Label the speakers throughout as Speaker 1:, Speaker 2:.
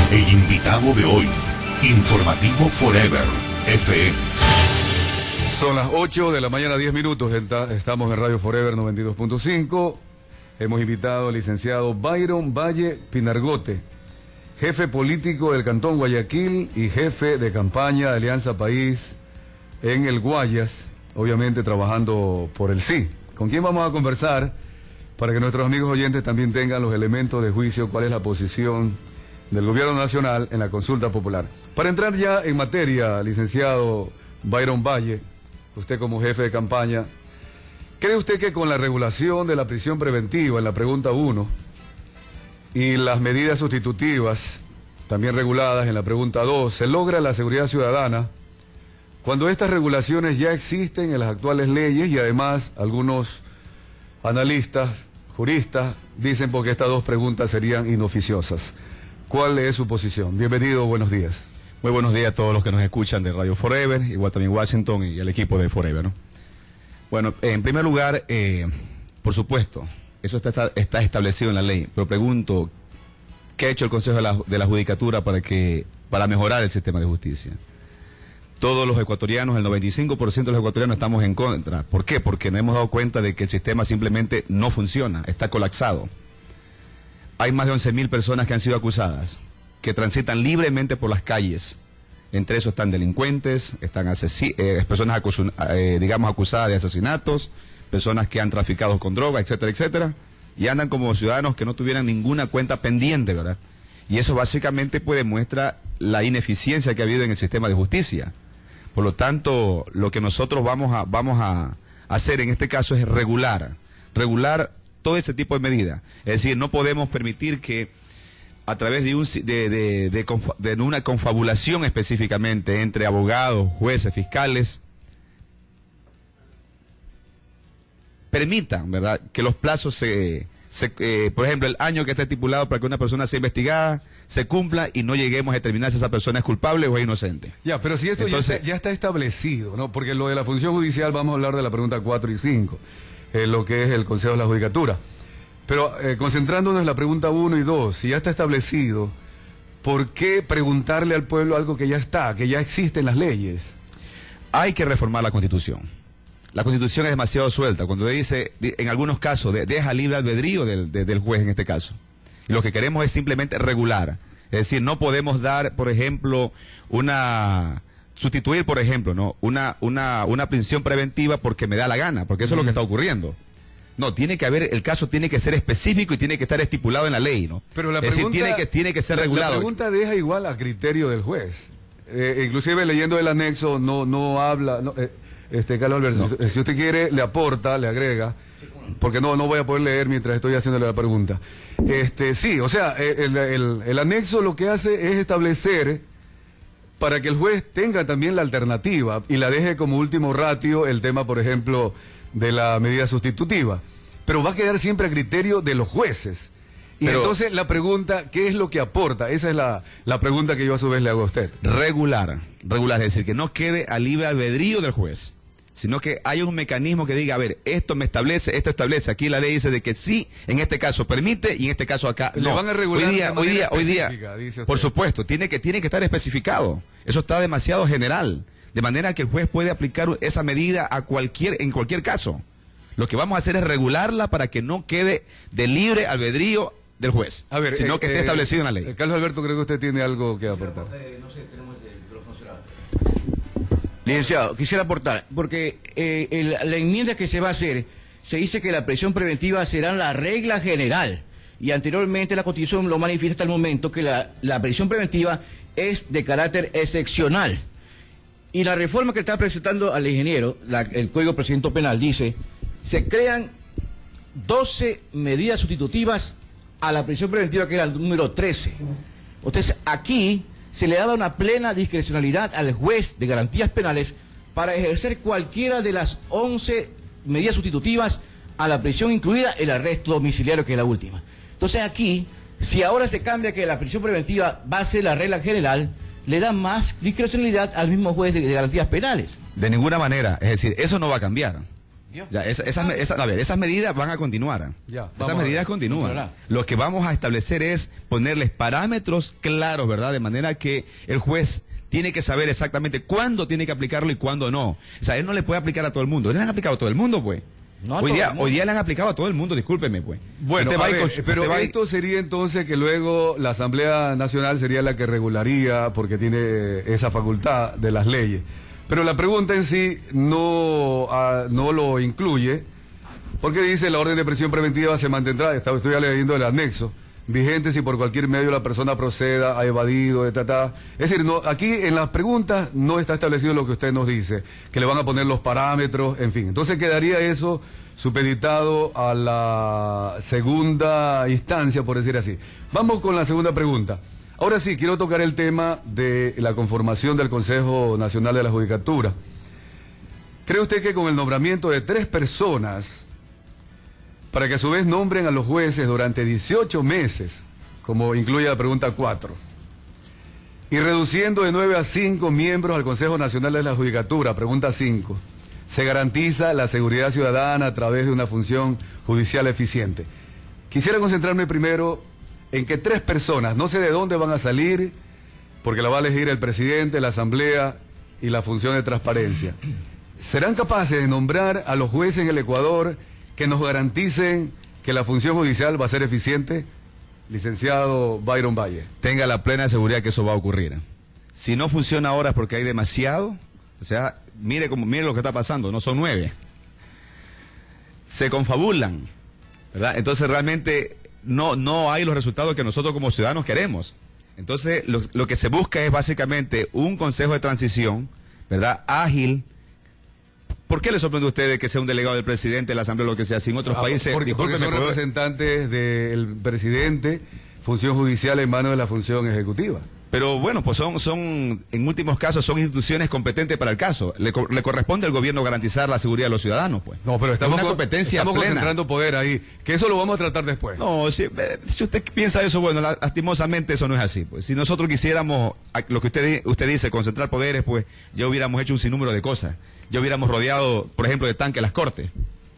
Speaker 1: El invitado de hoy, Informativo Forever, FM.
Speaker 2: Son las 8 de la mañana, 10 minutos. Estamos en Radio Forever 92.5. Hemos invitado al licenciado Byron Valle Pinargote, jefe político del Cantón Guayaquil y jefe de campaña de Alianza País en el Guayas, obviamente trabajando por el sí. ¿Con quién vamos a conversar? Para que nuestros amigos oyentes también tengan los elementos de juicio, cuál es la posición del gobierno nacional en la consulta popular. Para entrar ya en materia, licenciado Byron Valle, usted como jefe de campaña, ¿cree usted que con la regulación de la prisión preventiva en la pregunta 1 y las medidas sustitutivas, también reguladas en la pregunta 2, se logra la seguridad ciudadana cuando estas regulaciones ya existen en las actuales leyes y además algunos analistas, juristas, dicen porque estas dos preguntas serían inoficiosas? ¿Cuál es su posición? Bienvenido, buenos días.
Speaker 3: Muy buenos días a todos los que nos escuchan de Radio Forever, igual también Washington y el equipo de Forever, ¿no? Bueno, en primer lugar, por supuesto, eso está establecido en la ley, pero pregunto, ¿qué ha hecho el Consejo de la Judicatura para mejorar el sistema de justicia? Todos los ecuatorianos, el 95% de los ecuatorianos estamos en contra. ¿Por qué? Porque nos hemos dado cuenta de que el sistema simplemente no funciona, está colapsado. Hay más de 11.000 personas que han sido acusadas, que transitan libremente por las calles. Entre esos están delincuentes, están personas acusadas de asesinatos, personas que han traficado con droga, etcétera, etcétera, y andan como ciudadanos que no tuvieran ninguna cuenta pendiente, ¿verdad? Y eso básicamente demuestra la ineficiencia que ha habido en el sistema de justicia. Por lo tanto, lo que nosotros vamos a hacer en este caso es regular todo ese tipo de medidas. Es decir, no podemos permitir que a través de una confabulación específicamente entre abogados, jueces, fiscales, permitan, ¿verdad?, que los plazos por ejemplo, el año que está estipulado para que una persona sea investigada se cumpla y no lleguemos a determinar si esa persona es culpable o es inocente.
Speaker 2: Ya, pero si esto entonces, ya está establecido, ¿no? Porque lo de la función judicial, vamos a hablar de la pregunta 4 y 5, lo que es el Consejo de la Judicatura. Pero concentrándonos en la pregunta 1 y 2, si ya está establecido, ¿por qué preguntarle al pueblo algo que ya está, que ya existe en las leyes?
Speaker 3: Hay que reformar la Constitución. La Constitución es demasiado suelta. Cuando dice, en algunos casos, deja libre albedrío del juez en este caso. Y lo que queremos es simplemente regular. Es decir, no podemos dar, por ejemplo, sustituir, por ejemplo, ¿no?, una prisión preventiva porque me da la gana, porque eso es lo que está ocurriendo. No, el caso tiene que ser específico y tiene que estar estipulado en la ley, ¿no?
Speaker 2: Pero la
Speaker 3: pregunta, es decir, tiene que ser regulado.
Speaker 2: La pregunta deja igual a criterio del juez. Inclusive leyendo el anexo no habla... Carlos Alberto, no. Si usted quiere, le aporta, le agrega, porque no voy a poder leer mientras estoy haciéndole la pregunta. Sí, o sea, el anexo lo que hace es establecer para que el juez tenga también la alternativa y la deje como último ratio el tema, por ejemplo, de la medida sustitutiva. Pero va a quedar siempre a criterio de los jueces. Y entonces la pregunta, ¿qué es lo que aporta? Esa es la pregunta que yo a su vez le hago a usted.
Speaker 3: Regular, es decir, que no quede a libre albedrío del juez, sino que hay un mecanismo que diga, a ver, esto establece, aquí la ley dice de que sí, en este caso permite y en este caso acá no.
Speaker 2: ¿Le van a regular
Speaker 3: hoy día, por supuesto, tiene que estar especificado. Eso está demasiado general, de manera que el juez puede aplicar esa medida en cualquier caso. Lo que vamos a hacer es regularla para que no quede de libre albedrío del juez, sino que esté establecido en la ley.
Speaker 2: Carlos Alberto, creo que usted tiene algo que aportar.
Speaker 4: No sé, tenemos el micrófono cerrado. Licenciado, quisiera aportar, porque la enmienda que se va a hacer, se dice que la prisión preventiva será la regla general, y anteriormente la Constitución lo manifiesta hasta el momento que la prisión preventiva es de carácter excepcional. Y la reforma que está presentando al ingeniero, el Código de Procedimiento Penal, dice, se crean 12 medidas sustitutivas a la prisión preventiva, que era el número 13. Entonces, aquí se le daba una plena discrecionalidad al juez de garantías penales para ejercer cualquiera de las 11 medidas sustitutivas a la prisión, incluida el arresto domiciliario, que es la última. Entonces aquí, si ahora se cambia que la prisión preventiva va a ser la regla general, le da más discrecionalidad al mismo juez de garantías penales.
Speaker 3: De ninguna manera, es decir, eso no va a cambiar. Ya, esas medidas van a continuar.
Speaker 2: Ya,
Speaker 3: esas medidas continúan. Lo que vamos a establecer es ponerles parámetros claros, ¿verdad? De manera que el juez tiene que saber exactamente cuándo tiene que aplicarlo y cuándo no. O sea, él no le puede aplicar a todo el mundo. Él le han aplicado a todo el mundo, pues.
Speaker 4: No,
Speaker 3: hoy día le han aplicado a todo el mundo, discúlpeme, pues.
Speaker 2: Bueno, pero esto sería entonces que luego la Asamblea Nacional sería la que regularía, porque tiene esa facultad de las leyes. Pero la pregunta en sí no lo incluye, porque dice la orden de prisión preventiva se mantendrá, estoy ya leyendo el anexo, vigente si por cualquier medio la persona proceda, ha evadido, Es decir, aquí en las preguntas no está establecido lo que usted nos dice, que le van a poner los parámetros, en fin. Entonces quedaría eso supeditado a la segunda instancia, por decir así. Vamos con la segunda pregunta. Ahora sí, quiero tocar el tema de la conformación del Consejo Nacional de la Judicatura. ¿Cree usted que con el nombramiento de 3 personas, para que a su vez nombren a los jueces durante 18 meses, como incluye la pregunta 4, y reduciendo de 9 a 5 miembros al Consejo Nacional de la Judicatura, pregunta 5, se garantiza la seguridad ciudadana a través de una función judicial eficiente? Quisiera concentrarme primero en que 3 personas, no sé de dónde van a salir, porque la va a elegir el presidente, la asamblea y la función de transparencia, serán capaces de nombrar a los jueces en el Ecuador que nos garanticen que la función judicial va a ser eficiente. Licenciado Byron Valle.
Speaker 3: Tenga la plena seguridad que eso va a ocurrir. Si no funciona ahora es porque hay demasiado, o sea, mire lo que está pasando, no son 9. Se confabulan, ¿verdad? Entonces realmente no hay los resultados que nosotros como ciudadanos queremos. Entonces, lo que se busca es básicamente un consejo de transición, ¿verdad? Ágil. ¿Por qué le sorprende a ustedes que sea un delegado del presidente de la Asamblea o lo que sea? Si en otros países...
Speaker 2: Porque son representantes del presidente, función judicial en manos de la función ejecutiva.
Speaker 3: Pero bueno, pues son en últimos casos, son instituciones competentes para el caso. Le corresponde al gobierno garantizar la seguridad de los ciudadanos, pues.
Speaker 2: No, pero estamos
Speaker 3: plena.
Speaker 2: concentrando poder ahí, que eso lo vamos a tratar después.
Speaker 3: No, si usted piensa eso, bueno, lastimosamente eso no es así, pues. Si nosotros quisiéramos, lo que usted dice, concentrar poderes, pues, ya hubiéramos hecho un sinnúmero de cosas. Ya hubiéramos rodeado, por ejemplo, de tanque las cortes,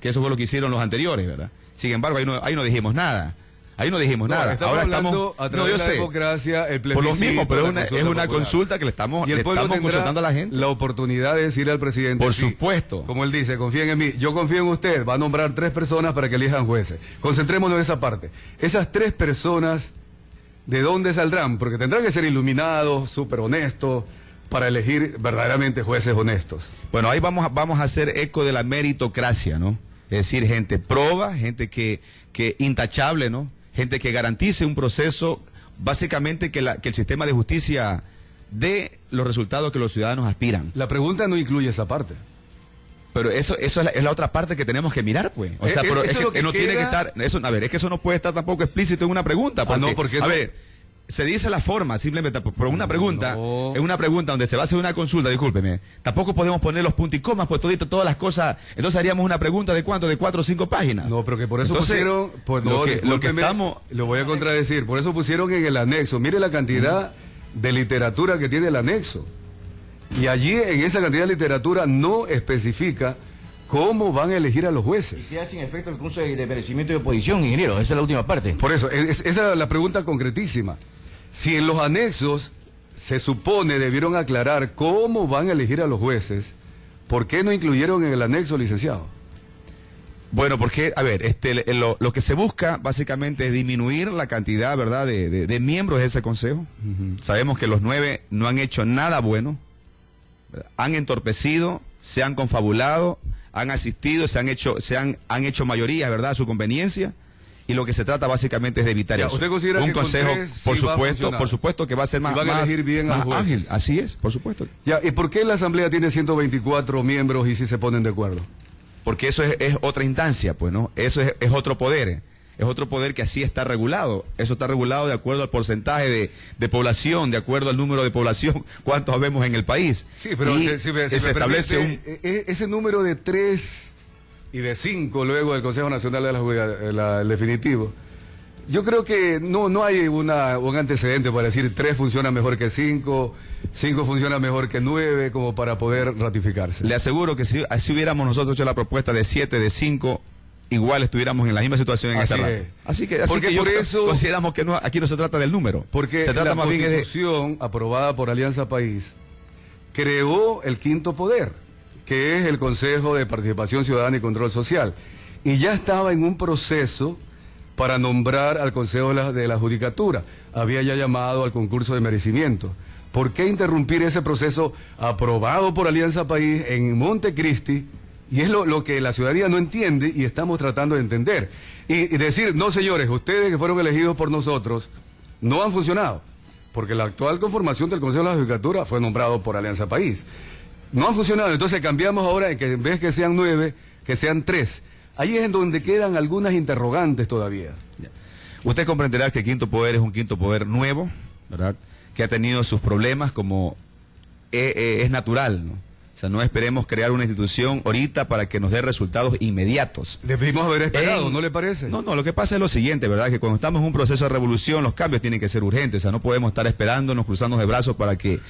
Speaker 3: que eso fue lo que hicieron los anteriores, ¿verdad? Sin embargo, ahí no dijimos nada. Ahí no dijimos nada.
Speaker 2: Ahora estamos a través de la democracia, el plebiscito,
Speaker 3: por lo mismo, pero es una consulta que le estamos consultando a la gente.
Speaker 2: La oportunidad de decirle al presidente.
Speaker 3: Por supuesto.
Speaker 2: Como él dice, confíen en mí. Yo confío en usted. Va a nombrar 3 personas para que elijan jueces. Concentrémonos en esa parte. Esas 3 personas, ¿de dónde saldrán? Porque tendrán que ser iluminados, súper honestos, para elegir verdaderamente jueces honestos.
Speaker 3: Bueno, ahí vamos a hacer eco de la meritocracia, ¿no? Es decir, gente proba, gente que intachable, ¿no? Gente que garantice un proceso, básicamente que el sistema de justicia dé los resultados que los ciudadanos aspiran.
Speaker 2: La pregunta no incluye esa parte.
Speaker 3: Pero eso es la otra parte que tenemos que mirar, pues. O sea, pero es que no tiene que estar, es que eso no puede estar tampoco explícito en una pregunta. Porque, se dice la forma, simplemente por una pregunta, en una pregunta donde se va a hacer una consulta, discúlpeme, tampoco podemos poner los puntos y comas, pues todas las cosas, entonces haríamos una pregunta de ¿cuánto? De 4 o 5 páginas.
Speaker 2: No, pero que por eso pusieron, pues lo voy a contradecir, por eso pusieron en el anexo, mire la cantidad de literatura que tiene el anexo, y allí en esa cantidad de literatura no especifica cómo van a elegir a los jueces.
Speaker 4: Y se hace sin efecto el curso de merecimiento de oposición, ingeniero, esa es la última parte.
Speaker 2: Por eso, esa es la pregunta concretísima. Si en los anexos se supone debieron aclarar cómo van a elegir a los jueces, ¿por qué no incluyeron en el anexo, licenciado?
Speaker 3: Bueno, porque, lo que se busca básicamente es disminuir la cantidad, ¿verdad?, de miembros de ese consejo. Sabemos que los 9 no han hecho nada bueno, ¿verdad? Han entorpecido, se han confabulado, han asistido, han hecho mayoría, ¿verdad?, a su conveniencia. Y lo que se trata básicamente es de evitar eso.
Speaker 2: ¿Usted considera
Speaker 3: un
Speaker 2: que
Speaker 3: consejo,
Speaker 2: por
Speaker 3: supuesto que va a ser más
Speaker 2: elegir bien a los jueces?
Speaker 3: Ágil, así es, por supuesto.
Speaker 2: Ya, ¿y por qué la Asamblea tiene 124 miembros y si se ponen de acuerdo?
Speaker 3: Porque eso es otra instancia, pues, ¿no? Eso es otro poder. Es otro poder que así está regulado. Eso está regulado de acuerdo al porcentaje de población, de acuerdo al número de población, cuántos habemos en el país.
Speaker 2: Sí, pero se establece ese número de 3 y de 5 luego del Consejo Nacional de el definitivo. Yo creo que no hay un antecedente para decir 3 funciona mejor que 5, 5 funciona mejor que 9, como para poder ratificarse.
Speaker 3: Le aseguro que si así hubiéramos nosotros hecho la propuesta de 7, de 5, igual estuviéramos en la misma situación en ese rato. Así que por eso consideramos que aquí no se trata del número.
Speaker 2: Porque
Speaker 3: se trata
Speaker 2: la
Speaker 3: más bien de
Speaker 2: Constitución aprobada por Alianza País creó el quinto poder, que es el Consejo de Participación Ciudadana y Control Social. Y ya estaba en un proceso para nombrar al Consejo de la Judicatura. Había ya llamado al concurso de merecimiento. ¿Por qué interrumpir ese proceso aprobado por Alianza País en Montecristi? Y es lo que la ciudadanía no entiende y estamos tratando de entender. Y decir, no señores, ustedes que fueron elegidos por nosotros no han funcionado. Porque la actual conformación del Consejo de la Judicatura fue nombrado por Alianza País. No han funcionado, entonces cambiamos ahora que en vez que sean 9, que sean 3. Ahí es en donde quedan algunas interrogantes todavía.
Speaker 3: Usted comprenderá que el quinto poder es un quinto poder nuevo, ¿verdad? Que ha tenido sus problemas como es natural, ¿no? O sea, no esperemos crear una institución ahorita para que nos dé resultados inmediatos.
Speaker 2: Debimos haber esperado, ¿no le parece?
Speaker 3: No, lo que pasa es lo siguiente, ¿verdad? Que cuando estamos en un proceso de revolución, los cambios tienen que ser urgentes. O sea, no podemos estar esperándonos, cruzándonos de brazos para que,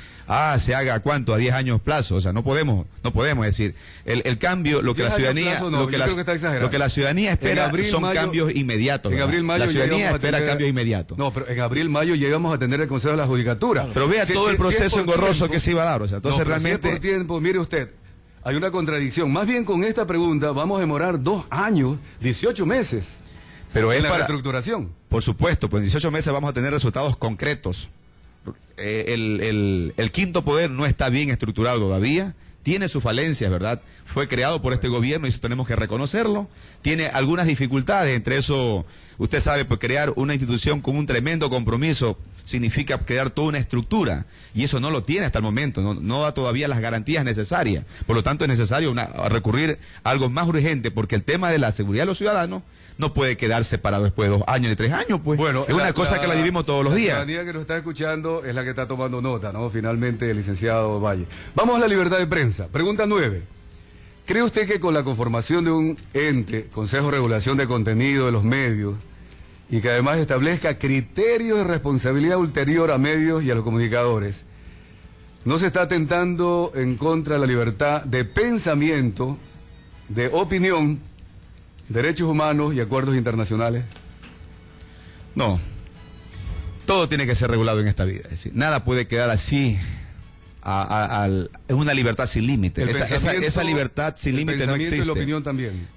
Speaker 3: se haga ¿a cuánto? A 10 años plazo. O sea, no podemos decir. El cambio, lo que la ciudadanía, lo que la ciudadanía espera son cambios inmediatos.
Speaker 2: En abril, mayo
Speaker 3: la ciudadanía espera cambios inmediatos.
Speaker 2: No, pero en abril, mayo llegamos a tener el Consejo de la Judicatura.
Speaker 3: Pero vea todo el proceso engorroso que se iba a dar. O sea, entonces realmente.
Speaker 2: Si es por tiempo, mire usted, hay una contradicción. Más bien con esta pregunta vamos a demorar 2 años, 18 meses.
Speaker 3: Pero es
Speaker 2: la reestructuración.
Speaker 3: Por supuesto, pues en 18 meses vamos a tener resultados concretos. El quinto poder no está bien estructurado todavía. Tiene sus falencias, ¿verdad? Fue creado por este gobierno y eso tenemos que reconocerlo. Tiene algunas dificultades, entre eso, usted sabe, pues crear una institución con un tremendo compromiso significa crear toda una estructura y eso no lo tiene hasta el momento, no da todavía las garantías necesarias. Por lo tanto es necesario recurrir a algo más urgente porque el tema de la seguridad de los ciudadanos no puede quedar separado después de 2 años ni 3 años, pues. Bueno, es una cosa que la vivimos todos los días.
Speaker 2: La ciudadanía que nos está escuchando es la que está tomando nota, ¿no? Finalmente, el licenciado Valle. Vamos a la libertad de prensa. Pregunta 9. ¿Cree usted que con la conformación de un ente, Consejo de Regulación de Contenido de los Medios, y que además establezca criterios de responsabilidad ulterior a medios y a los comunicadores, no se está atentando en contra de la libertad de pensamiento, de opinión, derechos humanos y acuerdos internacionales?
Speaker 3: No. Todo tiene que ser regulado en esta vida. Es decir, nada puede quedar así. Es una libertad sin límite. Esa libertad sin límite no existe.
Speaker 2: Y la opinión también.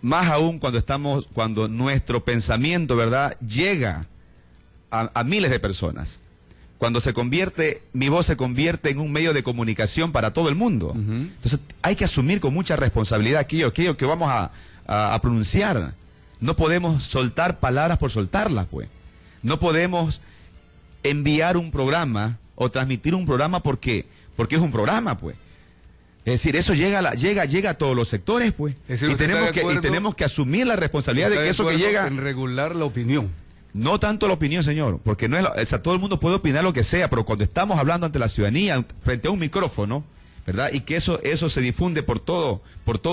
Speaker 3: Más aún cuando nuestro pensamiento, ¿verdad?, llega a miles de personas. Cuando mi voz se convierte en un medio de comunicación para todo el mundo. Entonces hay que asumir con mucha responsabilidad aquello que vamos a pronunciar. No podemos soltar palabras por soltarlas, pues. No podemos enviar un programa o transmitir un programa porque es un programa, pues. Es decir, eso llega a todos los sectores, pues. Y tenemos que asumir la responsabilidad de que eso que llega
Speaker 2: en regular la opinión.
Speaker 3: No tanto la opinión, señor, porque no es todo el mundo puede opinar lo que sea, pero cuando estamos hablando ante la ciudadanía, frente a un micrófono, ¿verdad? Y que eso se difunde por todo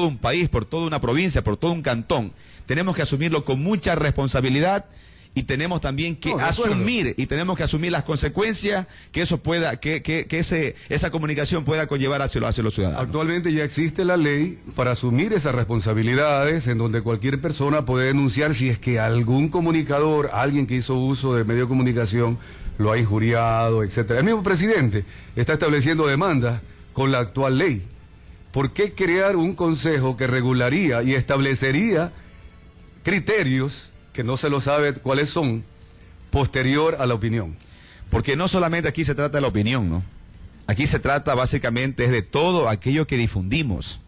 Speaker 3: un país, por toda una provincia, por todo un cantón. Tenemos que asumirlo con mucha responsabilidad y tenemos también que asumir las consecuencias que eso pueda, esa comunicación pueda conllevar hacia los ciudadanos.
Speaker 2: Actualmente ya existe la ley para asumir esas responsabilidades, en donde cualquier persona puede denunciar si es que algún comunicador, alguien que hizo uso de medio de comunicación, lo ha injuriado, etcétera. El mismo presidente está estableciendo demandas con la actual ley. ¿Por qué crear un consejo que regularía y establecería criterios que no se lo sabe cuáles son, posterior a la opinión?
Speaker 3: Porque no solamente aquí se trata de la opinión, ¿no? Aquí se trata básicamente de todo aquello que difundimos,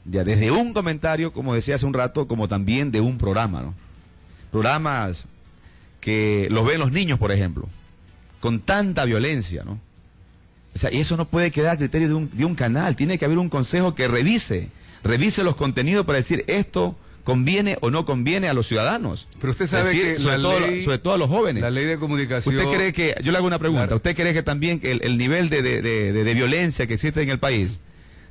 Speaker 3: ya desde un comentario, como decía hace un rato, como también de un programa, ¿no? Programas que los ven los niños, por ejemplo, con tanta violencia, ¿no? O sea, y eso no puede quedar a criterio de un canal, tiene que haber un consejo que revise los contenidos para decir esto conviene o no conviene a los ciudadanos.
Speaker 2: Pero usted sabe que
Speaker 3: sobre todo a los jóvenes.
Speaker 2: La ley de comunicación...
Speaker 3: ¿Usted cree que, yo le hago una pregunta, ¿usted cree que también el nivel de violencia que existe en el país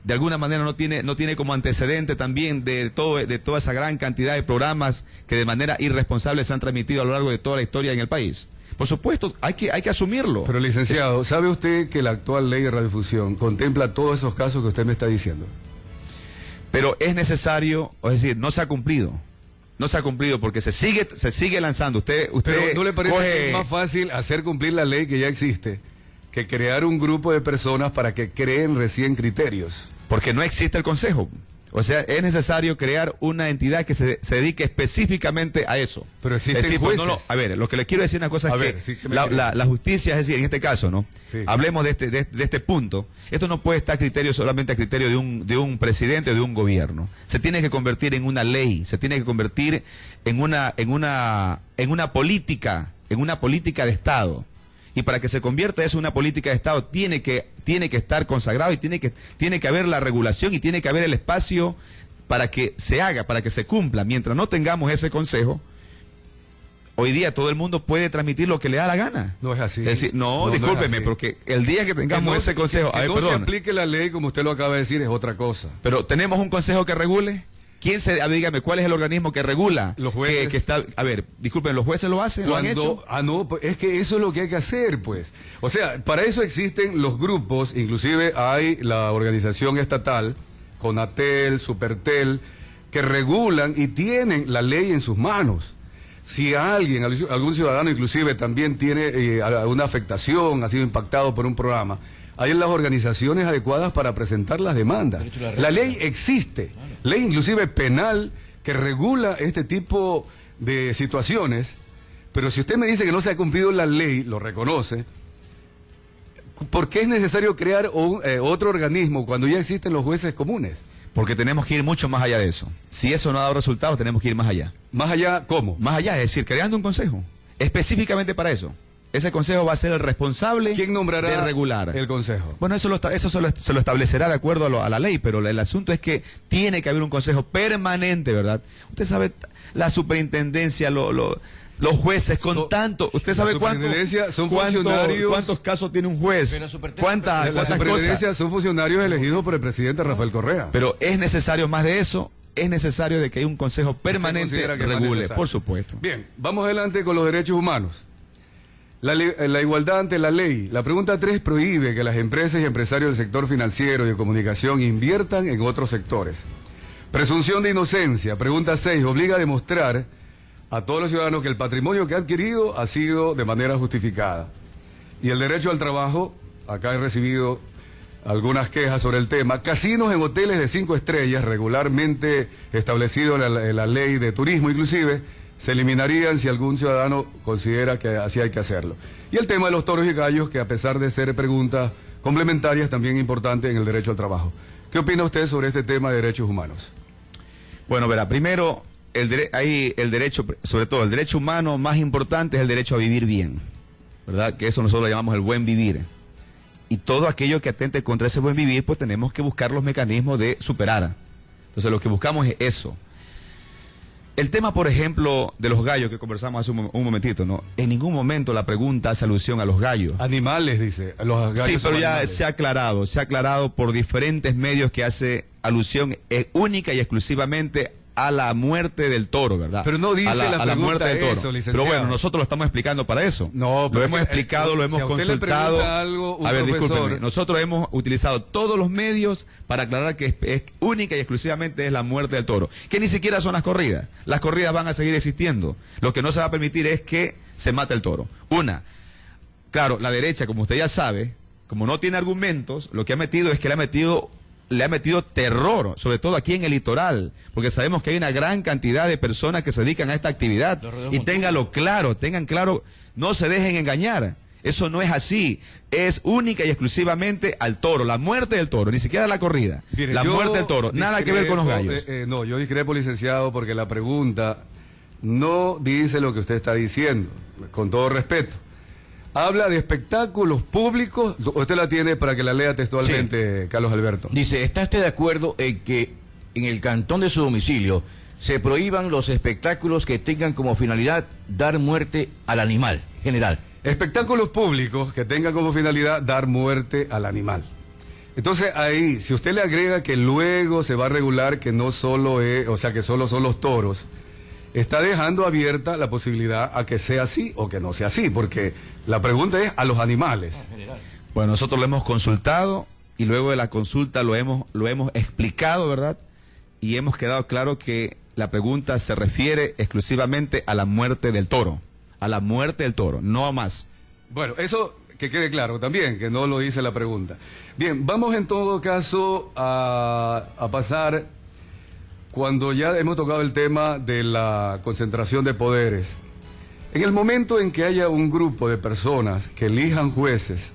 Speaker 3: de alguna manera no tiene como antecedente también de toda esa gran cantidad de programas que de manera irresponsable se han transmitido a lo largo de toda la historia en el país. Por supuesto, hay que asumirlo.
Speaker 2: Pero licenciado, ¿sabe usted que la actual ley de radiodifusión contempla todos esos casos que usted me está diciendo?
Speaker 3: Pero es necesario, es decir, no se ha cumplido. No se ha cumplido porque se sigue lanzando. Usted
Speaker 2: Pero ¿no le parece
Speaker 3: coge...
Speaker 2: que es más fácil hacer cumplir la ley que ya existe que crear un grupo de personas para que creen recién criterios?
Speaker 3: Porque no existe el consejo. O sea, es necesario crear una entidad que se dedique específicamente a eso.
Speaker 2: Pero existen
Speaker 3: decir,
Speaker 2: jueces.
Speaker 3: a ver, lo que le quiero decir una cosa la justicia, es decir, en este caso, ¿no?
Speaker 2: Sí.
Speaker 3: Hablemos de este punto. Esto no puede estar solamente a criterio de un presidente o de un gobierno. Se tiene que convertir en una ley, se tiene que convertir en una política de Estado. Y para que se convierta eso en una política de Estado tiene que estar consagrado y tiene que haber la regulación y tiene que haber el espacio para que se haga, para que se cumpla. Mientras no tengamos ese consejo, hoy día todo el mundo puede transmitir lo que le da la gana.
Speaker 2: No es así.
Speaker 3: Es decir, discúlpeme,
Speaker 2: es así.
Speaker 3: porque el día que tengamos ese consejo...
Speaker 2: Que no se aplique la ley como usted lo acaba de decir es otra cosa.
Speaker 3: Pero ¿tenemos un consejo que regule? Dígame, ¿cuál es el organismo que regula?
Speaker 2: Los jueces.
Speaker 3: A ver, disculpen, ¿los jueces lo hacen? ¿Lo han hecho?
Speaker 2: No, es que eso es lo que hay que hacer, pues. O sea, para eso existen los grupos, inclusive hay la organización estatal, Conatel, Supertel, que regulan y tienen la ley en sus manos. Si algún ciudadano inclusive también tiene una afectación, ha sido impactado por un programa, hay las organizaciones adecuadas para presentar las demandas. La ley existe, ley inclusive penal que regula este tipo de situaciones, pero si usted me dice que no se ha cumplido la ley, lo reconoce, ¿por qué es necesario crear otro organismo cuando ya existen los jueces comunes?
Speaker 3: Porque tenemos que ir mucho más allá de eso. Si eso no ha dado resultados, tenemos que ir más allá.
Speaker 2: ¿Más allá cómo?
Speaker 3: Más allá, es decir, creando un consejo, específicamente para eso. Ese consejo va a ser el responsable
Speaker 2: ¿Quién nombrará
Speaker 3: de regular
Speaker 2: el consejo?
Speaker 3: Bueno, eso se lo establecerá de acuerdo a la ley, pero el asunto es que tiene que haber un consejo permanente, ¿verdad? Usted sabe, la superintendencia, los jueces con tanto... ¿Usted sabe cuántos casos tiene un juez? ¿Cuántas
Speaker 2: cosas? Son funcionarios elegidos por el presidente Rafael Correa.
Speaker 3: Pero es necesario más de eso. Es necesario de que haya un consejo permanente que regule, por supuesto.
Speaker 2: Bien, vamos adelante con los derechos humanos. La igualdad ante la ley. La pregunta 3 prohíbe que las empresas y empresarios del sector financiero y de comunicación inviertan en otros sectores. Presunción de inocencia. Pregunta 6 obliga a demostrar a todos los ciudadanos que el patrimonio que ha adquirido ha sido de manera justificada. Y el derecho al trabajo. Acá he recibido algunas quejas sobre el tema. Casinos en hoteles de 5 estrellas, regularmente establecido en la ley de turismo inclusive, se eliminarían si algún ciudadano considera que así hay que hacerlo. Y el tema de los toros y gallos, que a pesar de ser preguntas complementarias, también importante en el derecho al trabajo. ¿Qué opina usted sobre este tema de derechos humanos?
Speaker 3: Bueno, verá, primero, el derecho, sobre todo el derecho humano más importante es el derecho a vivir bien, ¿verdad? Que eso nosotros lo llamamos el buen vivir. Y todo aquello que atente contra ese buen vivir, pues tenemos que buscar los mecanismos de superar. Entonces lo que buscamos es eso. El tema, por ejemplo, de los gallos que conversamos hace un momentito, ¿no? En ningún momento la pregunta hace alusión a los gallos.
Speaker 2: Animales, dice. Los gallos
Speaker 3: sí, pero ya
Speaker 2: animales.
Speaker 3: se ha aclarado por diferentes medios que hace alusión única y exclusivamente a la muerte del toro, ¿verdad?
Speaker 2: Pero no dice
Speaker 3: a la muerte del toro.
Speaker 2: Eso, licenciado.
Speaker 3: Pero bueno, nosotros lo estamos explicando para eso.
Speaker 2: No,
Speaker 3: lo hemos explicado, lo hemos consultado.
Speaker 2: A ver,
Speaker 3: discúlpeme. Nosotros hemos utilizado todos los medios para aclarar que es única y exclusivamente es la muerte del toro. Que ni siquiera son las corridas. Las corridas van a seguir existiendo. Lo que no se va a permitir es que se mate el toro. Claro, la derecha, como usted ya sabe, como no tiene argumentos, lo que ha metido es que le ha metido terror, sobre todo aquí en el litoral, porque sabemos que hay una gran cantidad de personas que se dedican a esta actividad. Y tengan claro, no se dejen engañar. Eso no es así. Es única y exclusivamente al toro, la muerte del toro, ni siquiera la corrida.
Speaker 2: Mire,
Speaker 3: la muerte del toro, nada que ver con los gallos.
Speaker 2: No, yo discrepo, licenciado, porque la pregunta no dice lo que usted está diciendo, con todo respeto. Habla de espectáculos públicos. Usted la tiene para que la lea textualmente, sí. Carlos Alberto.
Speaker 4: Dice, ¿está usted de acuerdo en que en el cantón de su domicilio se prohíban los espectáculos que tengan como finalidad dar muerte al animal general?
Speaker 2: Espectáculos públicos que tengan como finalidad dar muerte al animal. Entonces ahí, si usted le agrega que luego se va a regular que no solo es, o sea, que solo son los toros, está dejando abierta la posibilidad a que sea así o que no sea así, porque la pregunta es a los animales.
Speaker 3: Bueno, nosotros lo hemos consultado y luego de la consulta lo hemos explicado, ¿verdad? Y hemos quedado claro que la pregunta se refiere exclusivamente a la muerte del toro, no a más.
Speaker 2: Bueno, eso que quede claro también, que no lo dice la pregunta. Bien, vamos en todo caso a pasar, cuando ya hemos tocado el tema de la concentración de poderes. En el momento en que haya un grupo de personas que elijan jueces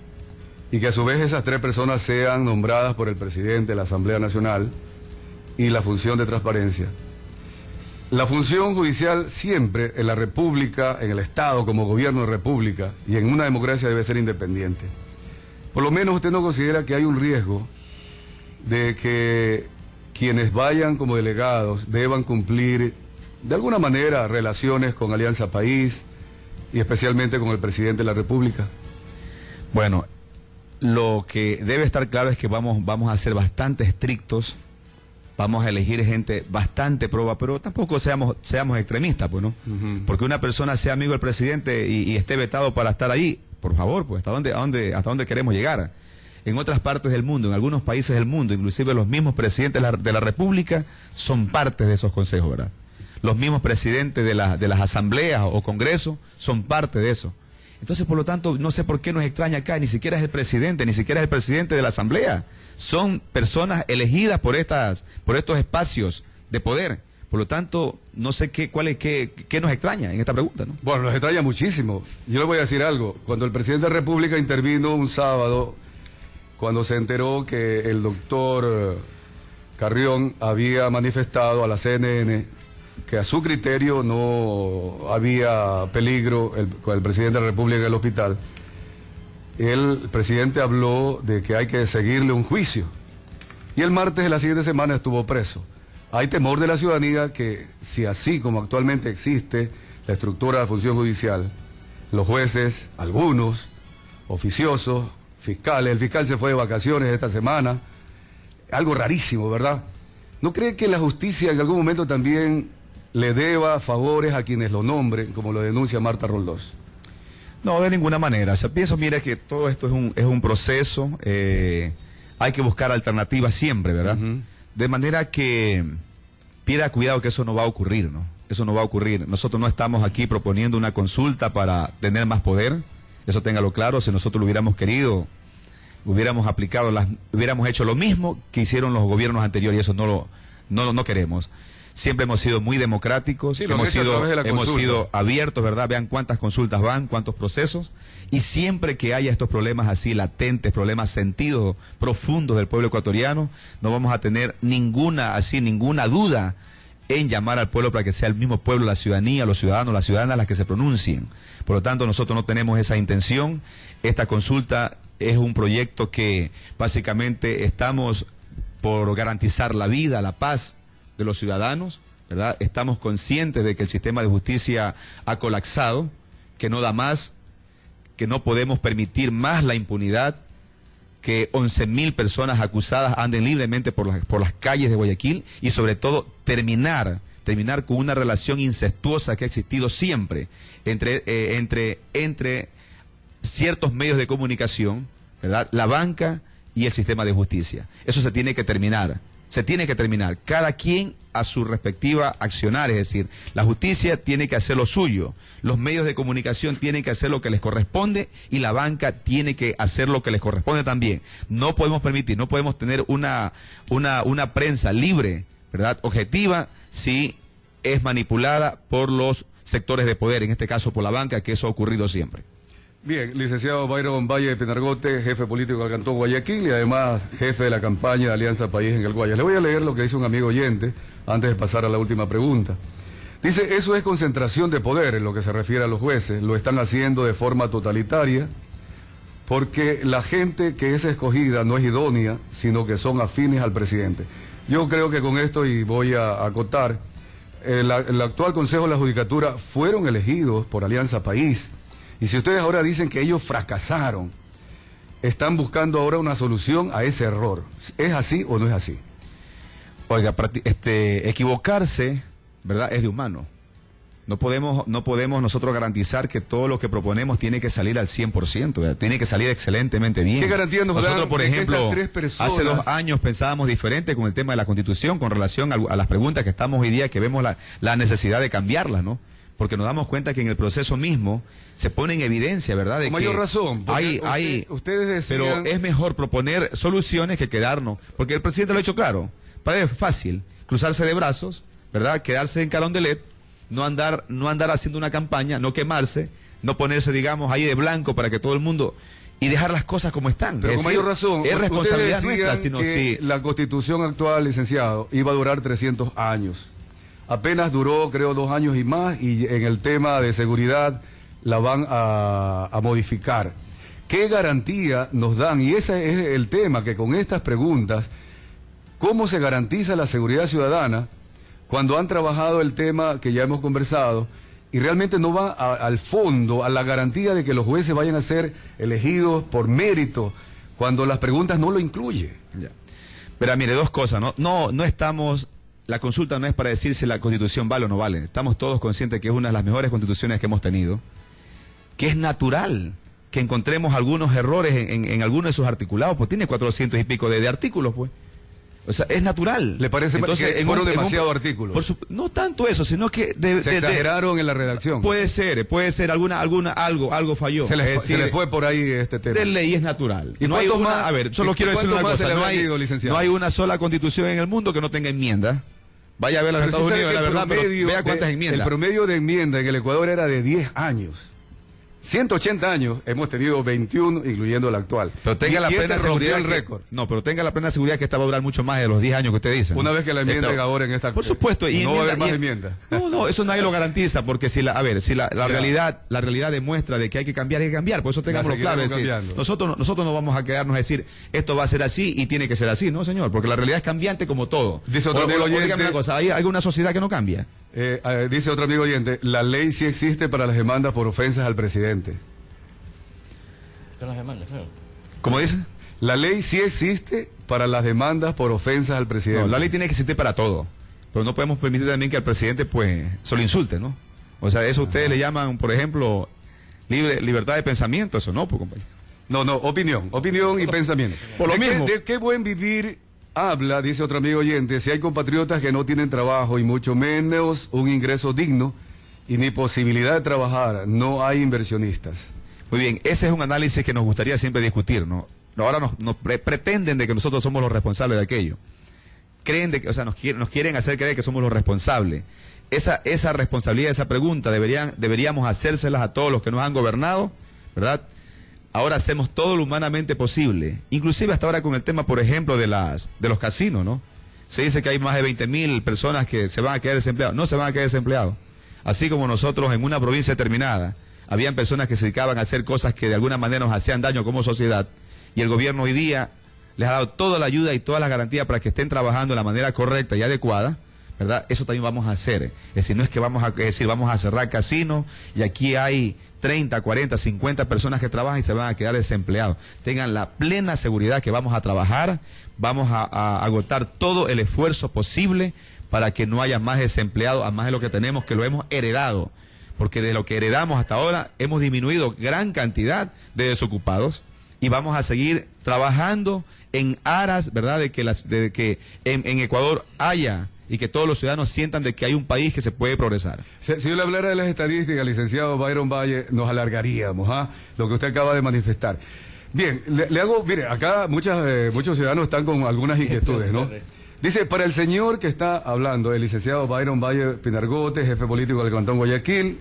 Speaker 2: y que a su vez esas 3 personas sean nombradas por el presidente de la Asamblea Nacional y la función de transparencia, la función judicial siempre en la República, en el Estado como gobierno de República y en una democracia debe ser independiente. Por lo menos usted no considera que hay un riesgo de que quienes vayan como delegados deban cumplir de alguna manera relaciones con Alianza País y especialmente con el presidente de la República.
Speaker 3: Bueno, lo que debe estar claro es que vamos a ser bastante estrictos. Vamos a elegir gente bastante proba, pero tampoco seamos extremistas, pues, ¿no? Porque una persona sea amigo del presidente y esté vetado para estar ahí, por favor, pues, ¿hasta dónde queremos llegar? En otras partes del mundo, en algunos países del mundo, inclusive los mismos presidentes de la República son parte de esos consejos, ¿verdad? Los mismos presidentes de las asambleas o congresos son parte de eso. Entonces, por lo tanto, no sé por qué nos extraña acá, ni siquiera es el presidente de la asamblea. Son personas elegidas por estos espacios de poder. Por lo tanto, no sé qué nos extraña en esta pregunta, ¿no?
Speaker 2: Bueno, nos extraña muchísimo. Yo le voy a decir algo. Cuando el presidente de la República intervino un sábado, cuando se enteró que el doctor Carrión había manifestado a la CNN que a su criterio no había peligro con el presidente de la República en el hospital, el presidente habló de que hay que seguirle un juicio. Y el martes de la siguiente semana estuvo preso. Hay temor de la ciudadanía que, si así como actualmente existe la estructura de la función judicial, los jueces, algunos, oficiosos, fiscales, el fiscal se fue de vacaciones esta semana, algo rarísimo, ¿verdad? ¿No cree que la justicia en algún momento también le deba favores a quienes lo nombren, como lo denuncia Marta Roldós?
Speaker 3: No, de ninguna manera. O sea, pienso, mira, que todo esto es un proceso, hay que buscar alternativas siempre, ¿verdad? De manera que pida cuidado que eso no va a ocurrir, ¿no? Eso no va a ocurrir. Nosotros no estamos aquí proponiendo una consulta para tener más poder, eso téngalo claro. Si nosotros lo hubiéramos querido, hubiéramos hecho lo mismo que hicieron los gobiernos anteriores, y eso no queremos. Siempre hemos sido muy democráticos,
Speaker 2: sí,
Speaker 3: hemos sido abiertos, ¿verdad? Vean cuántas consultas van, cuántos procesos, y siempre que haya estos problemas así latentes, problemas sentidos profundos del pueblo ecuatoriano, no vamos a tener ninguna duda en llamar al pueblo para que sea el mismo pueblo, la ciudadanía, los ciudadanos, las ciudadanas las que se pronuncien. Por lo tanto, nosotros no tenemos esa intención. Esta consulta es un proyecto que básicamente estamos por garantizar la vida, la paz de los ciudadanos, ¿verdad? Estamos conscientes de que el sistema de justicia ha colapsado, que no da más, que no podemos permitir más la impunidad, que 11.000 personas acusadas anden libremente por las calles de Guayaquil, y sobre todo terminar con una relación incestuosa que ha existido siempre entre ciertos medios de comunicación, ¿verdad? La banca y el sistema de justicia. Eso se tiene que terminar. Cada quien a su respectiva accionar, es decir, la justicia tiene que hacer lo suyo, los medios de comunicación tienen que hacer lo que les corresponde y la banca tiene que hacer lo que les corresponde también. No podemos tener una prensa libre, ¿verdad? Objetiva, si es manipulada por los sectores de poder, en este caso por la banca, que eso ha ocurrido siempre.
Speaker 2: Bien, licenciado Byron Valle Pinargote, jefe político del Cantón Guayaquil y además jefe de la campaña de Alianza País en el Guayas. Le voy a leer lo que dice un amigo oyente antes de pasar a la última pregunta. Dice, eso es concentración de poder en lo que se refiere a los jueces. Lo están haciendo de forma totalitaria porque la gente que es escogida no es idónea, sino que son afines al presidente. Yo creo que con esto, y voy a acotar, el actual Consejo de la Judicatura fueron elegidos por Alianza País. Y si ustedes ahora dicen que ellos fracasaron, están buscando ahora una solución a ese error. ¿Es así o no es así?
Speaker 3: Oiga, equivocarse, ¿verdad?, es de humano. No podemos nosotros garantizar que todo lo que proponemos tiene que salir al 100%, ¿verdad? Tiene que salir excelentemente bien.
Speaker 2: ¿Qué garantía nos
Speaker 3: nosotros,
Speaker 2: dan
Speaker 3: por
Speaker 2: de que
Speaker 3: ejemplo,
Speaker 2: estas 3 personas...
Speaker 3: hace 2 años pensábamos diferente con el tema de la Constitución con relación a las preguntas que estamos hoy día, que vemos la necesidad de cambiarlas, ¿no? Porque nos damos cuenta que en el proceso mismo se pone en evidencia, ¿verdad? De
Speaker 2: con mayor razón. Ustedes decían...
Speaker 3: Pero es mejor proponer soluciones que quedarnos, porque el presidente lo ha hecho claro. Para él es fácil cruzarse de brazos, ¿verdad? Quedarse en Carondelet, no andar haciendo una campaña, no quemarse, no ponerse, digamos, ahí de blanco para que todo el mundo... y dejar las cosas como están.
Speaker 2: Pero con mayor razón,
Speaker 3: es responsabilidad nuestra, sino
Speaker 2: que la Constitución actual, licenciado, iba a durar 300 años. Apenas duró, creo, 2 años y más, y en el tema de seguridad la van a modificar. ¿Qué garantía nos dan? Y ese es el tema, que con estas preguntas, ¿cómo se garantiza la seguridad ciudadana cuando han trabajado el tema que ya hemos conversado y realmente no va al fondo, a la garantía de que los jueces vayan a ser elegidos por mérito, cuando las preguntas no lo incluyen?
Speaker 3: Ya. Pero mire, 2 cosas, no estamos... La consulta no es para decir si la Constitución vale o no vale. Estamos todos conscientes que es una de las mejores constituciones que hemos tenido, que es natural que encontremos algunos errores en algunos de sus articulados, pues tiene 400 y pico de artículos, pues. O sea, es natural.
Speaker 2: ¿Le parece que fueron demasiados artículos?
Speaker 3: No tanto eso, sino que...
Speaker 2: se exageraron en la redacción.
Speaker 3: Puede ser, algo falló.
Speaker 2: Se le fue por ahí este tema.
Speaker 3: De ley es natural.
Speaker 2: ¿Y no hay
Speaker 3: a ver, solo quiero decir una cosa, no hay una sola constitución en el mundo que no tenga enmienda. Vaya a ver los Estados Unidos, la verdad, pero vea cuántas enmiendas.
Speaker 2: El promedio de enmienda en el Ecuador era de 10 años. 180 años, hemos tenido 21, incluyendo la actual.
Speaker 3: Pero tenga la plena seguridad
Speaker 2: el récord.
Speaker 3: No, pero tenga la plena seguridad que esta va a durar mucho más de los 10 años que usted dice.
Speaker 2: Una vez que la enmienden ahora en esta...
Speaker 3: Por supuesto.
Speaker 2: Y no va a haber más enmiendas.
Speaker 3: No, eso nadie lo garantiza, porque si la realidad demuestra de que hay que cambiar, por eso tengámoslo claro. Es decir, nosotros no vamos a quedarnos a decir, esto va a ser así y tiene que ser así, no, señor, porque la realidad es cambiante como todo.
Speaker 2: Dice otro amigo oyente...
Speaker 3: Dígame una cosa, ¿hay alguna sociedad que no cambia?
Speaker 2: Dice otro amigo oyente, la ley sí existe para las demandas por ofensas al presidente.
Speaker 4: Las demandas, claro.
Speaker 3: ¿Cómo dice?
Speaker 2: La ley sí existe para las demandas por ofensas al presidente.
Speaker 3: No, la ley tiene que existir para todo, pero no podemos permitir también que al presidente pues se lo insulte, ¿no? O sea, eso ustedes le llaman, por ejemplo, libertad de pensamiento, eso no, pues, compañero.
Speaker 2: No, opinión y pensamiento.
Speaker 3: Por lo mismo.
Speaker 2: ¿De qué buen vivir habla, dice otro amigo oyente, si hay compatriotas que no tienen trabajo y mucho menos un ingreso digno y ni posibilidad de trabajar, no hay inversionistas?
Speaker 3: Muy bien, ese es un análisis que nos gustaría siempre discutir, ¿no? Ahora nos pretenden de que nosotros somos los responsables de aquello. Creen nos quieren hacer creer que somos los responsables. Esa responsabilidad, esa pregunta deberíamos hacérselas a todos los que nos han gobernado, ¿verdad? Ahora hacemos todo lo humanamente posible, inclusive hasta ahora con el tema, por ejemplo, de los casinos, ¿no? Se dice que hay más de 20.000 personas que se van a quedar desempleados. No se van a quedar desempleados. Así como nosotros en una provincia determinada habían personas que se dedicaban a hacer cosas que de alguna manera nos hacían daño como sociedad, y el gobierno hoy día les ha dado toda la ayuda y todas las garantías para que estén trabajando de la manera correcta y adecuada, ¿verdad? Eso también vamos a hacer. Es decir, no es que vamos a cerrar casinos y aquí hay 30, 40, 50 personas que trabajan y se van a quedar desempleados. Tengan la plena seguridad que vamos a trabajar, vamos a agotar todo el esfuerzo posible para que no haya más desempleados, a más de lo que tenemos, que lo hemos heredado. Porque de lo que heredamos hasta ahora hemos disminuido gran cantidad de desocupados y vamos a seguir trabajando en aras, ¿verdad?, de que en Ecuador haya y que todos los ciudadanos sientan de que hay un país que se puede progresar.
Speaker 2: Si yo le hablara de las estadísticas, licenciado Byron Valle, nos alargaríamos, lo que usted acaba de manifestar. Bien, le hago, mire, acá muchos ciudadanos están con algunas inquietudes, ¿no? Dice, para el señor que está hablando, el licenciado Byron Valle Pinargote, jefe político del Cantón Guayaquil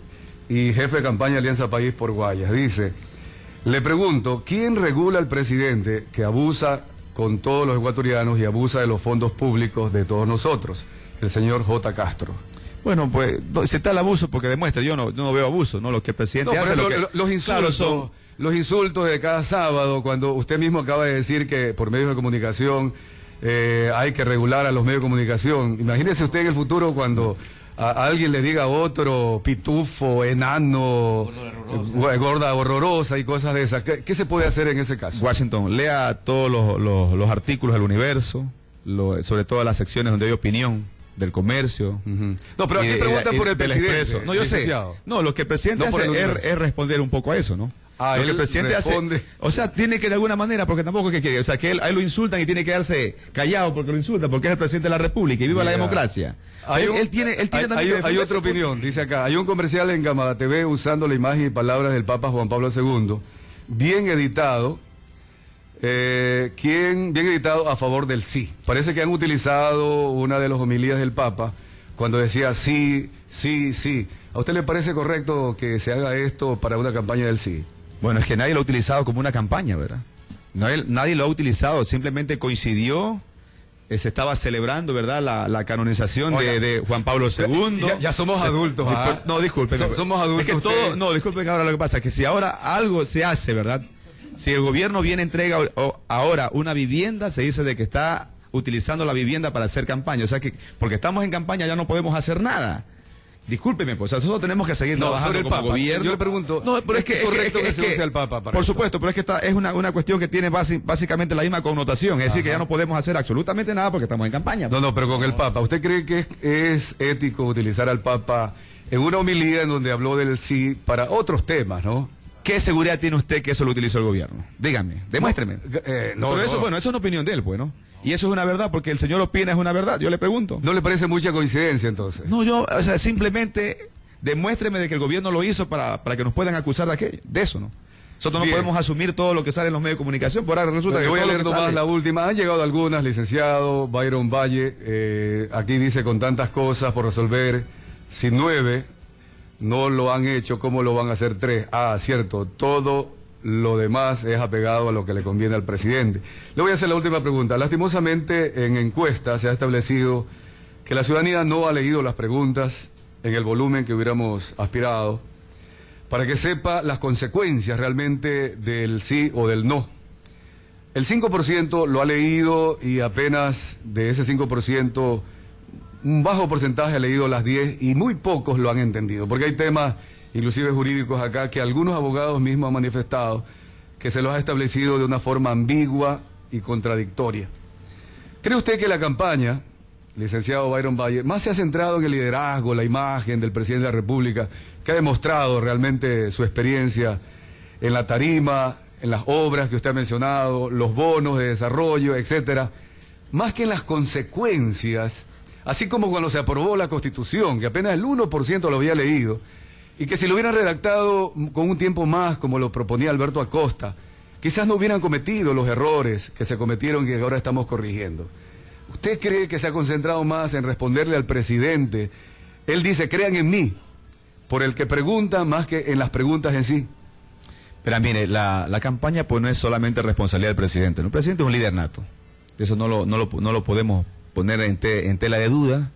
Speaker 2: y jefe de campaña Alianza País por Guayas, dice, le pregunto, ¿quién regula al presidente que abusa con todos los ecuatorianos y abusa de los fondos públicos de todos nosotros? El señor J. Castro.
Speaker 3: Bueno, pues, si está el abuso, porque demuestra, yo no veo abuso, ¿no? Lo que el presidente hace...
Speaker 2: Los insultos, claro, los insultos de cada sábado, cuando usted mismo acaba de decir que por medios de comunicación... hay que regular a los medios de comunicación. Imagínese usted en el futuro cuando a alguien le diga a otro pitufo, enano, gorda horrorosa y cosas de esas. ¿Qué se puede hacer en ese caso?
Speaker 3: Washington, lea todos los artículos del Universo, sobre todo las secciones donde hay opinión del comercio.
Speaker 2: No, pero aquí preguntan por el presidente.
Speaker 3: No, yo sé. No, lo que el presidente hace es responder un poco a eso, ¿no? Lo que el presidente hace, o sea, tiene que de alguna manera, porque tampoco es que quiere, o sea, que a él lo insultan y tiene que quedarse callado porque lo insultan, porque es el presidente de la República y viva la democracia.
Speaker 2: Hay otra opinión, dice acá, hay un comercial en Gamada TV usando la imagen y palabras del Papa Juan Pablo II, bien editado, bien editado a favor del sí. Parece que han utilizado una de las homilías del Papa cuando decía sí, sí, sí. ¿A usted le parece correcto que se haga esto para una campaña del sí?
Speaker 3: Bueno, es que nadie lo ha utilizado como una campaña, ¿verdad? Nadie lo ha utilizado, simplemente coincidió, se estaba celebrando, ¿verdad?, la canonización de Juan Pablo II.
Speaker 2: Ya somos adultos.
Speaker 3: No, disculpen.
Speaker 2: Somos adultos.
Speaker 3: Es que no, disculpen, ahora lo que pasa es que si ahora algo se hace, ¿verdad? Si el gobierno viene entrega ahora una vivienda, se dice de que está utilizando la vivienda para hacer campaña. O sea que, porque estamos en campaña ya no podemos hacer nada. Discúlpeme, pues nosotros tenemos que seguir trabajando como gobierno.
Speaker 2: Yo le pregunto,
Speaker 3: no, pero es que es correcto que se use al Papa para por supuesto, pero es que es una cuestión que tiene básicamente la misma connotación, es decir, que ya no podemos hacer absolutamente nada porque estamos en campaña.
Speaker 2: No, pero con el Papa, ¿usted cree que es ético utilizar al Papa en una homilía en donde habló del sí para otros temas, no?
Speaker 3: ¿Qué seguridad tiene usted que eso lo utilizó el gobierno? Dígame, demuéstreme. Pero eso, bueno, eso es una opinión de él, pues, ¿no? Y eso es una verdad, porque el señor opina es una verdad, yo le pregunto.
Speaker 2: ¿No le parece mucha coincidencia, entonces?
Speaker 3: No, o sea, simplemente demuéstreme de que el gobierno lo hizo para que nos puedan acusar de eso, ¿no? Nosotros no podemos asumir todo lo que sale en los medios de comunicación, por ahora resulta que
Speaker 2: voy a leer nomás la última. Han llegado algunas, licenciado Byron Valle, aquí dice con tantas cosas por resolver, si 9 no lo han hecho, ¿cómo lo van a hacer 3? Ah, cierto, todo lo demás es apegado a lo que le conviene al presidente. Le voy a hacer la última pregunta. Lastimosamente, en encuestas se ha establecido que la ciudadanía no ha leído las preguntas en el volumen que hubiéramos aspirado para que sepa las consecuencias realmente del sí o del no. El 5% lo ha leído y apenas de ese 5%, un bajo porcentaje ha leído las 10 y muy pocos lo han entendido, porque hay temas inclusive jurídicos acá, que algunos abogados mismos han manifestado que se los ha establecido de una forma ambigua y contradictoria. ¿Cree usted que la campaña, licenciado Byron Valle, más se ha centrado en el liderazgo, la imagen del presidente de la República, que ha demostrado realmente su experiencia en la tarima, en las obras que usted ha mencionado, los bonos de desarrollo, etcétera, más que en las consecuencias, así como cuando se aprobó la Constitución, que apenas el 1% lo había leído, y que si lo hubieran redactado con un tiempo más, como lo proponía Alberto Acosta, quizás no hubieran cometido los errores que se cometieron y que ahora estamos corrigiendo? ¿Usted cree que se ha concentrado más en responderle al presidente? Él dice, crean en mí, por el que pregunta más que en las preguntas en sí.
Speaker 3: Pero mire, la campaña pues no es solamente responsabilidad del presidente, ¿no? El presidente es un líder nato, eso no lo podemos poner en tela de duda.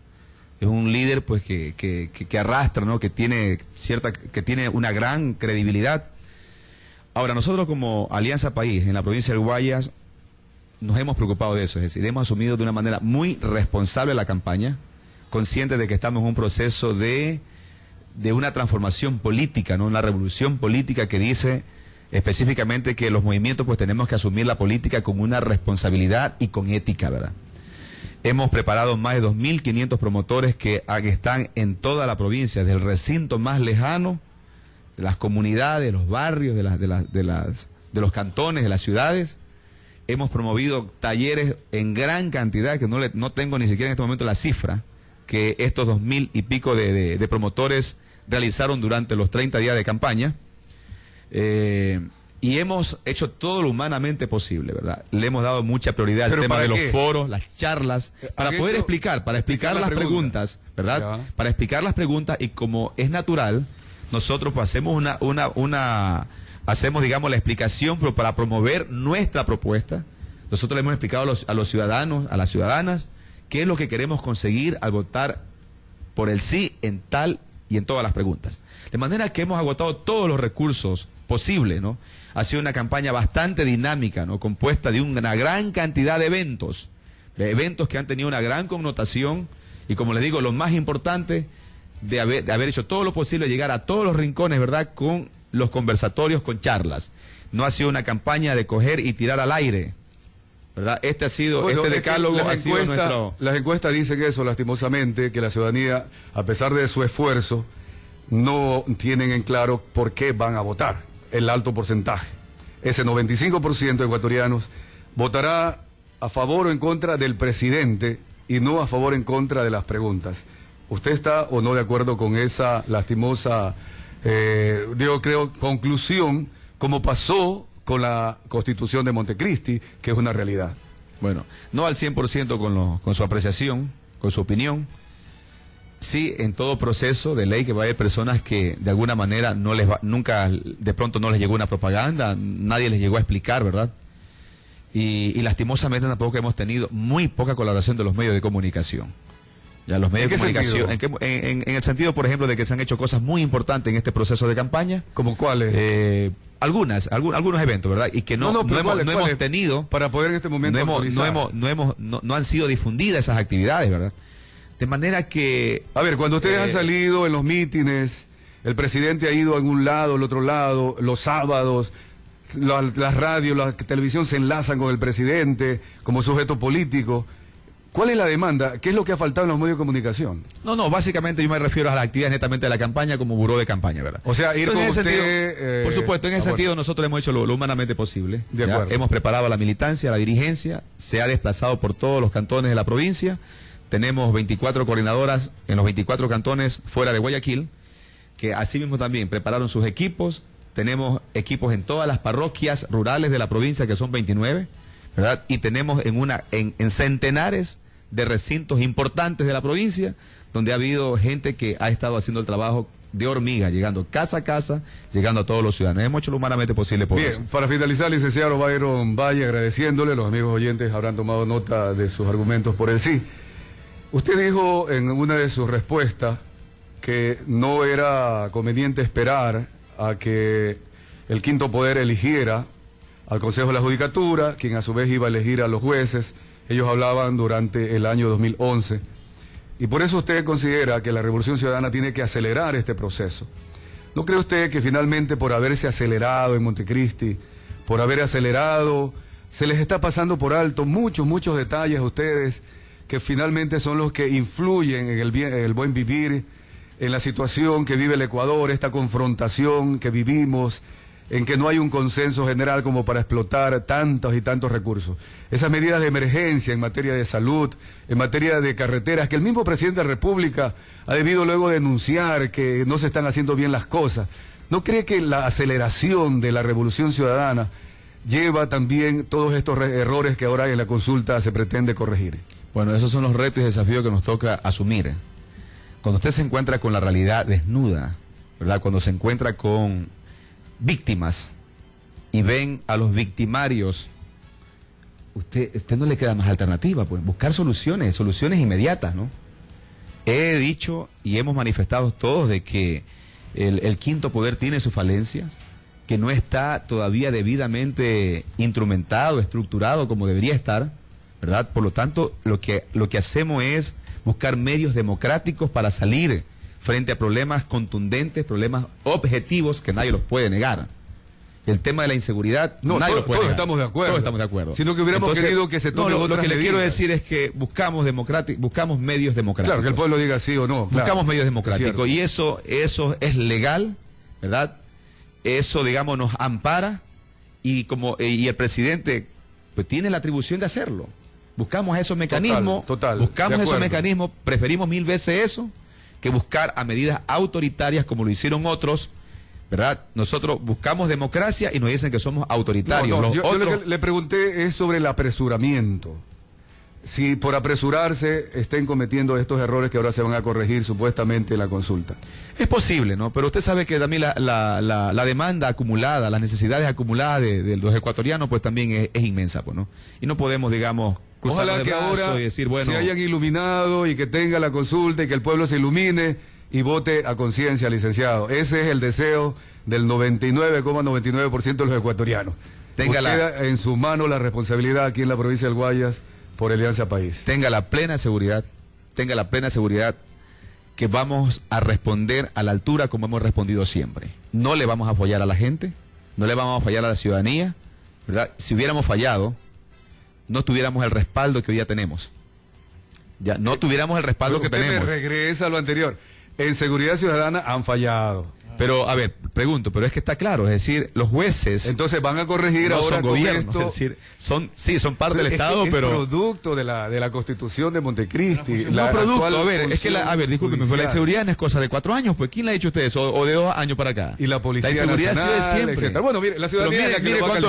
Speaker 3: Es un líder pues que arrastra, ¿no? que tiene una gran credibilidad. Ahora, nosotros como Alianza País en la provincia del Guayas nos hemos preocupado de eso, es decir, hemos asumido de una manera muy responsable la campaña, conscientes de que estamos en un proceso de una transformación política, ¿no? Una revolución política que dice específicamente que los movimientos pues tenemos que asumir la política con una responsabilidad y con ética, ¿verdad? Hemos preparado más de 2.500 promotores que están en toda la provincia, desde el recinto más lejano, de las comunidades, de los barrios, de los cantones, de las ciudades. Hemos promovido talleres en gran cantidad, que no tengo ni siquiera en este momento la cifra, que estos 2.000 y pico de promotores realizaron durante los 30 días de campaña. Y hemos hecho todo lo humanamente posible, ¿verdad? Le hemos dado mucha prioridad al tema de los foros, las charlas, para poder explicar las preguntas, ¿verdad? Ya. Para explicar las preguntas, y como es natural, nosotros pues hacemos hacemos, digamos, la explicación, pero para promover nuestra propuesta. Nosotros le hemos explicado a los ciudadanos, a las ciudadanas, qué es lo que queremos conseguir al votar por el sí en tal y en todas las preguntas. De manera que hemos agotado todos los recursos posibles, ¿no? Ha sido una campaña bastante dinámica, ¿no? Compuesta de una gran cantidad de eventos que han tenido una gran connotación, y como les digo, lo más importante, de haber hecho todo lo posible, llegar a todos los rincones, ¿verdad?, con los conversatorios, con charlas. No ha sido una campaña de coger y tirar al aire, ¿verdad? Este decálogo ha sido nuestro...
Speaker 2: Las encuestas dicen eso, lastimosamente, que la ciudadanía, a pesar de su esfuerzo, no tienen en claro por qué van a votar, el alto porcentaje. Ese 95% de ecuatorianos votará a favor o en contra del presidente y no a favor o en contra de las preguntas. ¿Usted está o no de acuerdo con esa lastimosa, conclusión, como pasó con la Constitución de Montecristi, que es una realidad?
Speaker 3: Bueno, no al 100% con su apreciación, con su opinión. Sí, en todo proceso de ley que va a haber personas que de alguna manera nunca, de pronto no les llegó una propaganda, nadie les llegó a explicar, ¿verdad? Y lastimosamente tampoco hemos tenido muy poca colaboración de los medios de comunicación. Ya los medios de comunicación, en el sentido, por ejemplo, de que se han hecho cosas muy importantes en este proceso de campaña.
Speaker 2: ¿Como cuáles?
Speaker 3: Algunos eventos, ¿verdad? Y que no hemos tenido,
Speaker 2: para poder en este momento
Speaker 3: no han sido difundidas esas actividades, ¿verdad? De manera que...
Speaker 2: A ver, cuando ustedes han salido en los mítines, el presidente ha ido a algún lado, al otro lado, los sábados, las radios, la televisión se enlazan con el presidente como sujeto político. ¿Cuál es la demanda? ¿Qué es lo que ha faltado en los medios de comunicación?
Speaker 3: No, básicamente yo me refiero a las actividades netamente de la campaña como buró de campaña, ¿verdad?
Speaker 2: O sea, ir con
Speaker 3: usted... por supuesto, en ese sentido nosotros hemos hecho lo humanamente posible.
Speaker 2: De acuerdo.
Speaker 3: Hemos preparado a la militancia, a la dirigencia, se ha desplazado por todos los cantones de la provincia. Tenemos 24 coordinadoras en los 24 cantones fuera de Guayaquil, que asimismo también prepararon sus equipos. Tenemos equipos en todas las parroquias rurales de la provincia, que son 29, ¿verdad? Y tenemos en centenares de recintos importantes de la provincia, donde ha habido gente que ha estado haciendo el trabajo de hormiga, llegando casa a casa, llegando a todos los ciudadanos. Hemos hecho lo humanamente posible por eso.
Speaker 2: Bien, para finalizar, licenciado Byron Valle, agradeciéndole, los amigos oyentes habrán tomado nota de sus argumentos por el sí. Usted dijo en una de sus respuestas que no era conveniente esperar a que el quinto poder eligiera al Consejo de la Judicatura, quien a su vez iba a elegir a los jueces. Ellos hablaban durante el año 2011. Y por eso usted considera que la Revolución Ciudadana tiene que acelerar este proceso. ¿No cree usted que finalmente por haberse acelerado en Montecristi, por haber acelerado, se les está pasando por alto muchos detalles a ustedes que finalmente son los que influyen en el buen vivir, en la situación que vive el Ecuador, esta confrontación que vivimos, en que no hay un consenso general como para explotar tantos y tantos recursos? Esas medidas de emergencia en materia de salud, en materia de carreteras, que el mismo presidente de la República ha debido luego denunciar que no se están haciendo bien las cosas. ¿No cree que la aceleración de la Revolución Ciudadana lleva también todos estos errores que ahora en la consulta se pretende corregir?
Speaker 3: Bueno, esos son los retos y desafíos que nos toca asumir. Cuando usted se encuentra con la realidad desnuda, ¿verdad? Cuando se encuentra con víctimas y ven a los victimarios, usted no le queda más alternativa, pues buscar soluciones inmediatas, ¿no? He dicho y hemos manifestado todos de que el quinto poder tiene sus falencias, que no está todavía debidamente instrumentado, estructurado como debería estar, ¿verdad? Por lo tanto, lo que hacemos es buscar medios democráticos para salir frente a problemas contundentes, problemas objetivos que nadie los puede negar. El tema de la inseguridad, nadie lo puede negar.
Speaker 2: Estamos de acuerdo.
Speaker 3: Todos estamos de acuerdo.
Speaker 2: Sino que hubiéramos querido que se tomen otras
Speaker 3: Lo que
Speaker 2: medidas.
Speaker 3: le quiero decir es que buscamos medios democráticos.
Speaker 2: Claro, que el pueblo diga sí o no. Claro,
Speaker 3: buscamos medios democráticos. Y eso es legal, ¿verdad? Eso, digamos, nos ampara y el presidente pues tiene la atribución de hacerlo. Buscamos esos mecanismos, buscamos esos mecanismos, preferimos 1000 veces eso que buscar a medidas autoritarias como lo hicieron otros, ¿verdad? Nosotros buscamos democracia y nos dicen que somos autoritarios.
Speaker 2: Yo lo que le pregunté es sobre el apresuramiento. Si por apresurarse estén cometiendo estos errores que ahora se van a corregir supuestamente en la consulta.
Speaker 3: Es posible, ¿no? Pero usted sabe que también la demanda acumulada, las necesidades acumuladas de los ecuatorianos, pues también es inmensa, pues, ¿no? Y no podemos, digamos, cruzar
Speaker 2: ojalá
Speaker 3: de
Speaker 2: que
Speaker 3: brazos
Speaker 2: ahora
Speaker 3: y decir, bueno,
Speaker 2: se hayan iluminado y que tenga la consulta y que el pueblo se ilumine y vote a conciencia, licenciado. Ese es el deseo del 99,99% de los ecuatorianos. Tenga en su mano la responsabilidad aquí en la provincia del Guayas por Alianza País.
Speaker 3: Tenga la plena seguridad que vamos a responder a la altura como hemos respondido siempre. No le vamos a fallar a la gente, no le vamos a fallar a la ciudadanía, ¿verdad? Si hubiéramos fallado, no tuviéramos el respaldo que hoy ya tenemos. Ya no tuviéramos el respaldo que tenemos.
Speaker 2: Usted regresa a lo anterior. En seguridad ciudadana han fallado.
Speaker 3: Pero, a ver, pregunto, pero es que está claro, es decir, los jueces...
Speaker 2: Entonces van a corregir
Speaker 3: no
Speaker 2: ahora
Speaker 3: son
Speaker 2: con
Speaker 3: gobiernos,
Speaker 2: esto.
Speaker 3: es decir, son parte del
Speaker 2: Es
Speaker 3: Estado,
Speaker 2: que
Speaker 3: pero...
Speaker 2: es producto de la Constitución de Montecristi.
Speaker 3: No producto,
Speaker 2: actual
Speaker 3: a ver, es que discúlpeme, pero la
Speaker 2: judicial.
Speaker 3: inseguridad no es cosa de 4 años, pues ¿quién le ha dicho usted eso? O de 2 años para acá.
Speaker 2: Y la policía
Speaker 3: La inseguridad
Speaker 2: nacional,
Speaker 3: ha sido de siempre.
Speaker 2: etcétera. Bueno, mire, la ciudadanía
Speaker 3: Pero
Speaker 2: es la que lo va a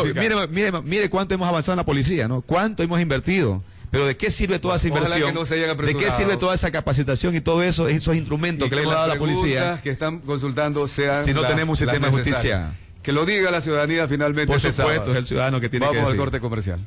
Speaker 2: calificar.
Speaker 3: mire cuánto hemos avanzado en la policía, ¿no? Cuánto hemos invertido. Pero ¿de qué sirve toda esa
Speaker 2: Ojalá
Speaker 3: inversión?
Speaker 2: que no se hayan
Speaker 3: ¿De qué
Speaker 2: apresurado.
Speaker 3: sirve toda esa capacitación y todo eso, esos instrumentos
Speaker 2: Y
Speaker 3: que le hemos dado a la policía?
Speaker 2: preguntas que están consultando sean
Speaker 3: Si no
Speaker 2: las-
Speaker 3: tenemos un
Speaker 2: las
Speaker 3: sistema de
Speaker 2: necesarias.
Speaker 3: justicia.
Speaker 2: Que lo diga la ciudadanía finalmente.
Speaker 3: Por
Speaker 2: este
Speaker 3: supuesto,
Speaker 2: sábado.
Speaker 3: es el ciudadano que tiene que
Speaker 2: Vamos al
Speaker 3: decir.
Speaker 2: corte comercial.